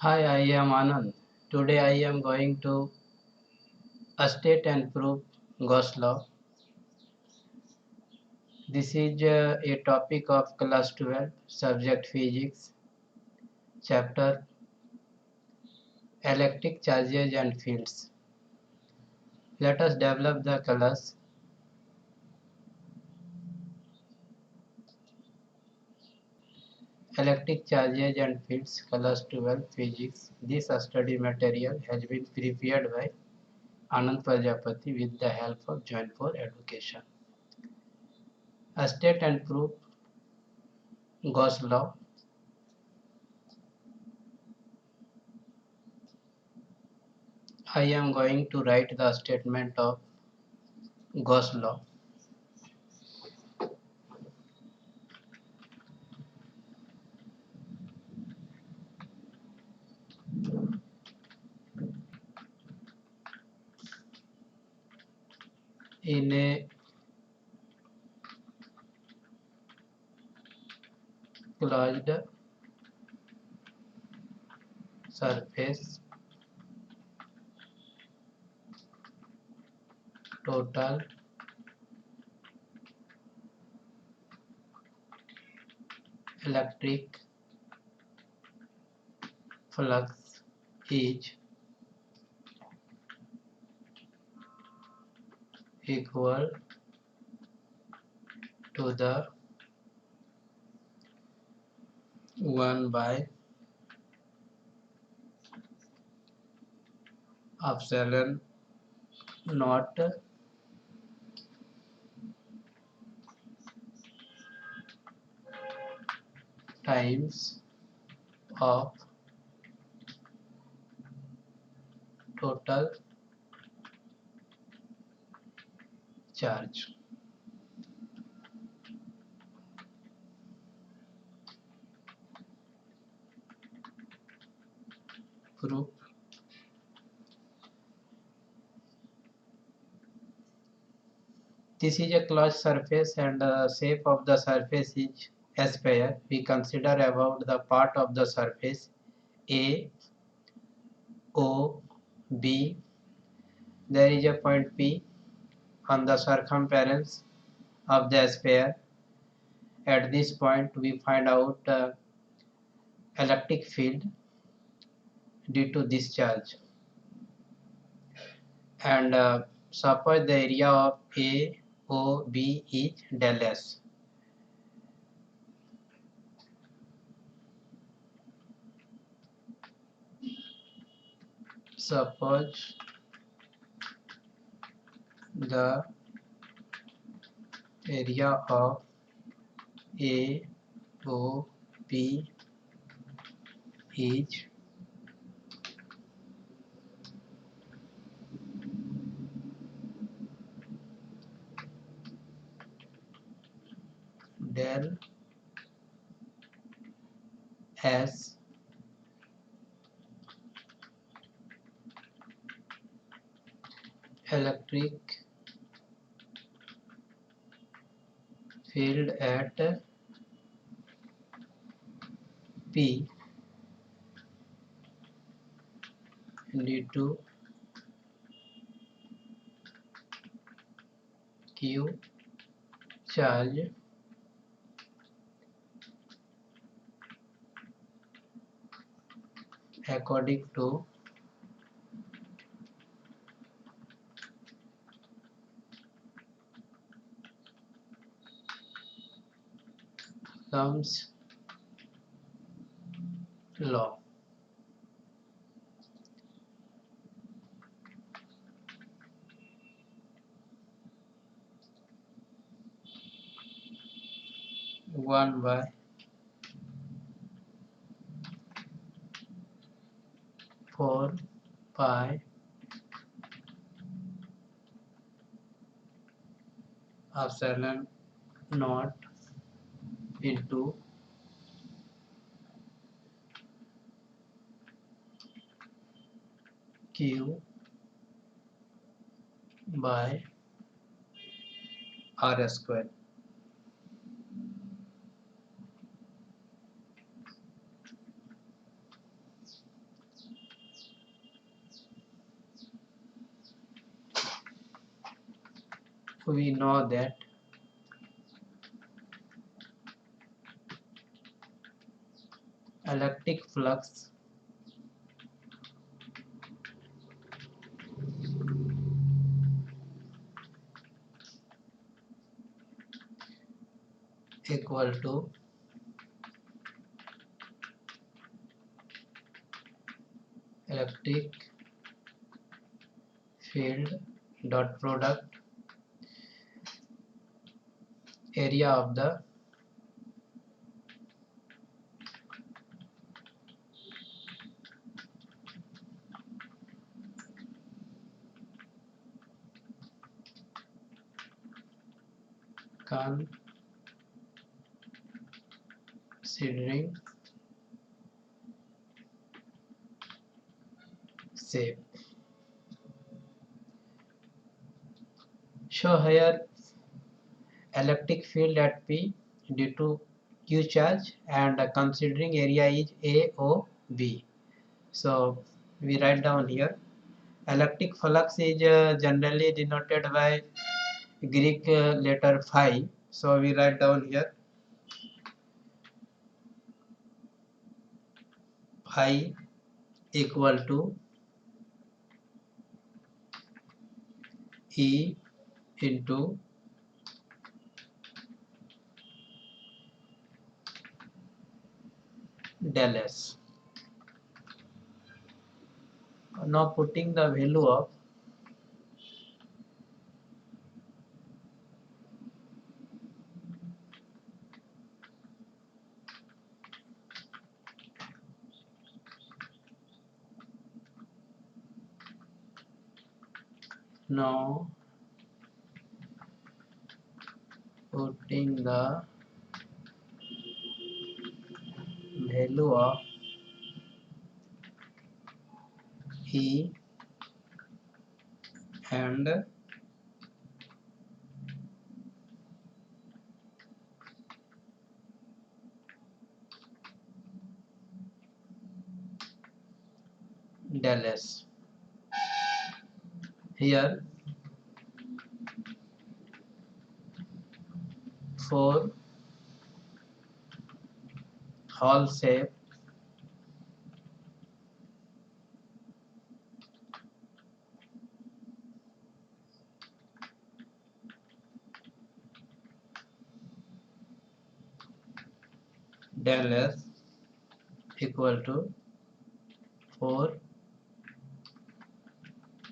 Hi, I am Anand. Today I am going to state and prove Gauss law. This is a topic of class 12, subject physics, chapter electric charges and fields. Let us develop the class. Electric charges and fields, class 12, physics. This study material has been prepared by Anand Prajapati with the help of Join for Education. State and prove Gauss law. I am going to write the statement of Gauss law. In a closed surface, total electric flux is equal to the 1 by epsilon naught times of total charge. Proof. This is a closed surface and the shape of the surface is a sphere. We consider about the part of the surface A, O, B. There is a point P on the circumference of the sphere. At this point, we find out electric field due to this charge. And suppose the area of AOB is del S. Suppose the area of AOB is del S. Electric field at P due to Q charge according to Coulomb's law. One by 4 pi epsilon naught into Q by R square. we know that electric flux equal to electric field dot product area of the considering shape. So here electric field at P due to Q charge and considering area is AOB. So we write down here electric flux is generally denoted by Greek letter phi. So we write down here phi equal to E into del S. Now putting the value of now putting the value of E and del S. Here for Hall shape del S equal to 4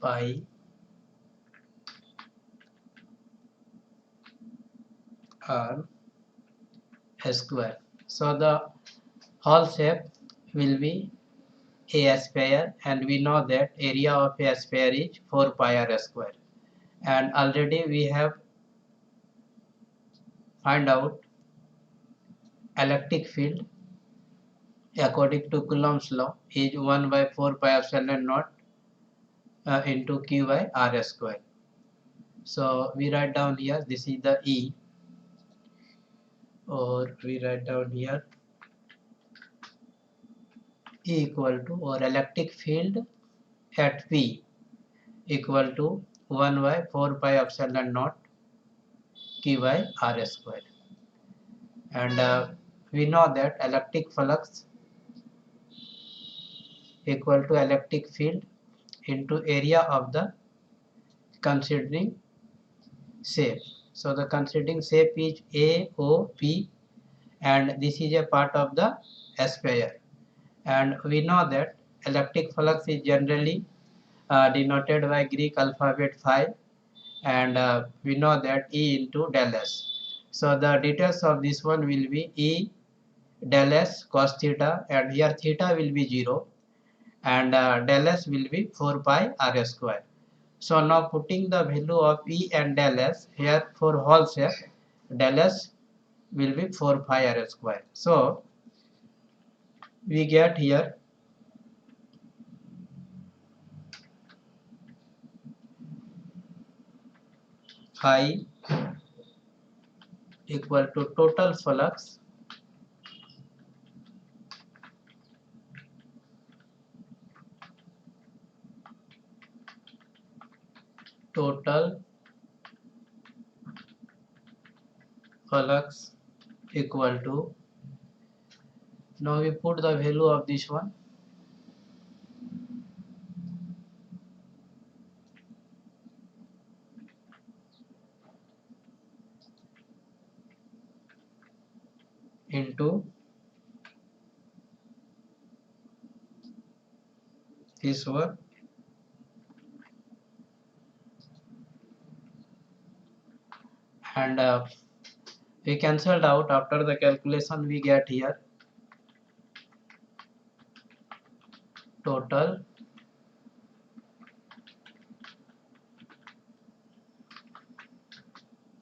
pi r square. So the Hall shape will be a sphere and we know that area of a sphere is 4 pi r square, and already we have find out electric field according to Coulomb's law is 1 by 4 pi epsilon naught into q by r square. So we write down here this is the E, or we write down here E equal to, or electric field at P equal to 1 by 4 pi epsilon naught q by r square, and we know that electric flux equal to electric field into area of the considering shape. So the considering shape is AOP and this is a part of the sphere, and we know that electric flux is generally denoted by Greek alphabet phi, and we know that E into del S. So the details of this one will be E del S cos theta, and here theta will be 0 and del S will be 4 pi r square. So now putting the value of E and del S here for Hall shape, del S will be 4 pi r square. So we get here phi equal to total flux total flux equal to, now we put the value of this one, into this one, and we cancelled out. After the calculation we get here total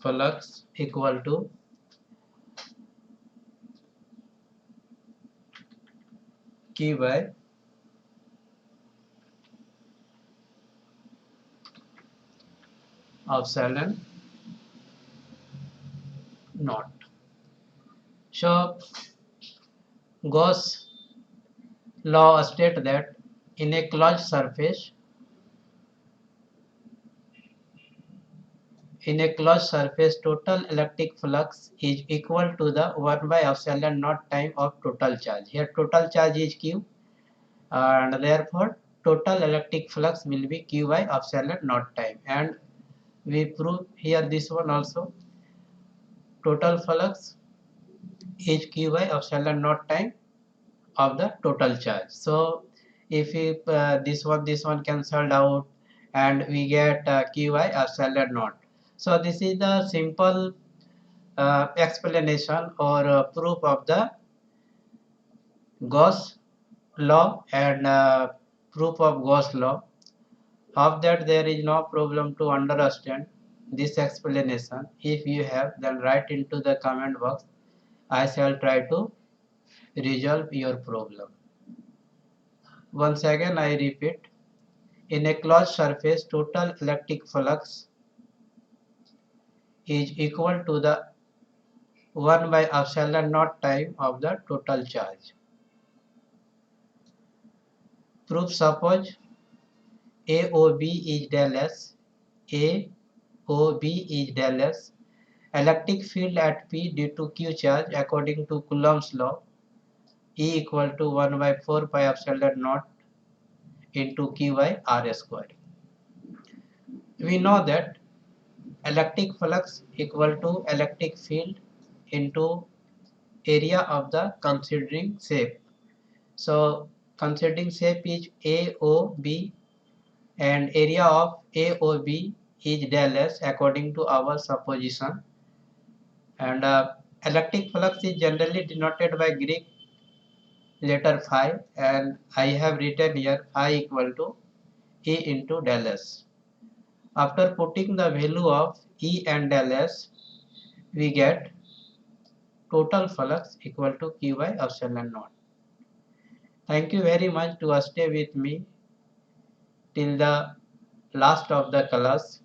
flux equal to Q by epsilon naught. So Gauss law states that in a closed surface, total electric flux is equal to the 1 by epsilon naught time of total charge. Here total charge is Q, and therefore total electric flux will be Q by epsilon naught time. And we prove here this one also, total flux is Q by epsilon naught time of the total charge. So if we this one cancelled out, and we get Q by epsilon naught. So this is the simple explanation or proof of the Gauss law, and proof of Gauss law. Hope that there is no problem to understand this explanation. If you have, then write into the comment box. I shall try to resolve your problem. Once again I repeat, in a closed surface total electric flux is equal to the 1 by epsilon naught time of the total charge. Proof: suppose AOB is del S, AOB is del S, electric field at P due to Q charge according to Coulomb's law, E equal to 1 by 4 pi epsilon naught into Q by R square. We know that electric flux equal to electric field into area of the considering shape. So considering shape is AOB, and area of AOB is del S according to our supposition. And electric flux is generally denoted by Greek letter phi, and I have written here phi equal to E into del S. After putting the value of E and del S, we get total flux equal to Q by epsilon naught. Thank you very much to stay with me till the last of the class.